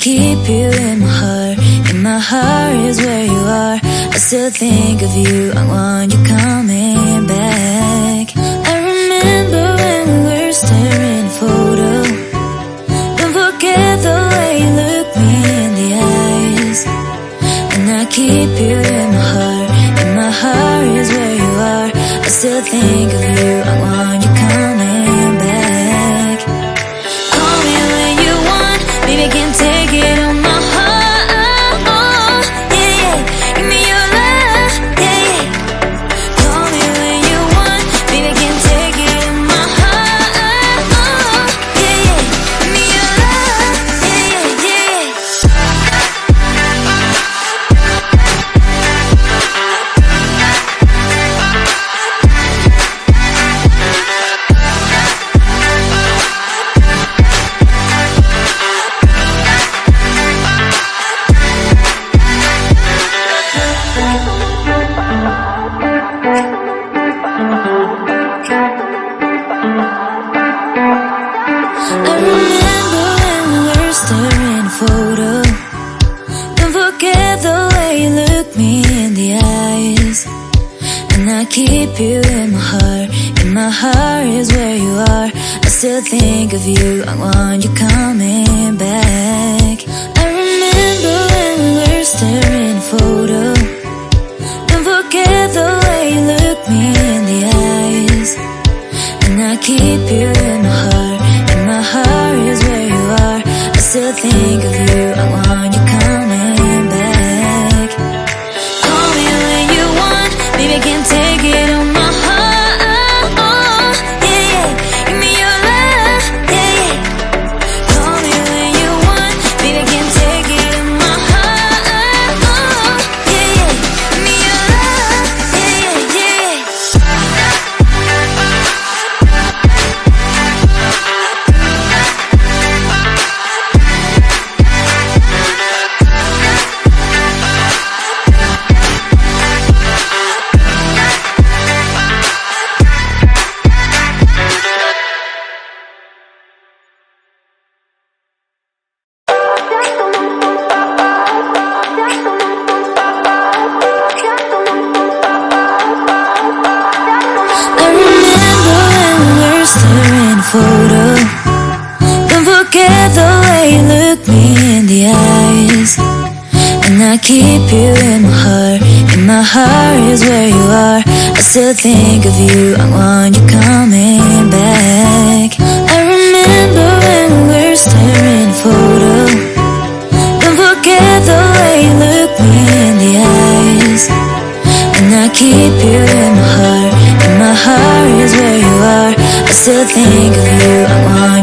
keep you in my heart. In my heart is where you are. I still think of you. I want you coming back. I remember when we were staring at a photo. Don't forget the way you look me in the eyes. And I keep you in my heart. In my heart is where you are. I still think of you. I want you coming back. Call me when you want. Baby, I can't take it on my heart. Yeah, yeah. Give me your love. Yeah, yeah. Call me when you want. Baby, I can't take it on my heart. Yeah, yeah. Give me your love. Yeah, yeah, yeah. I remember when we were staring at a photo. Don't forget the way you look me in the eyes. And I keep you in my heart. In my heart is where you are. I still think of you. I want you coming back. I remember when we were staring at a photo. Don't forget the way you look me in the eyes. And I keep you in my heart. In my heart is where you are. I still think of you. I want you coming back. Call me when you want. Baby, I can't take it on my heart. Yeah, yeah. Give me your love. Yeah, yeah. Call me when you want. Baby, I can't take it on my heart. Yeah, yeah. Give me your love. Yeah, yeah, yeah. I remember when we were staring at a photo. Don't forget the way you look me in the eyes. And I keep you in my heart. In my heart is where you are. I still think of you. I want you coming back. I remember when we were staring at a photo. Don't forget the way you look me in the eyes. And I keep you in my heart. In my heart is where you are. I still think of you. I want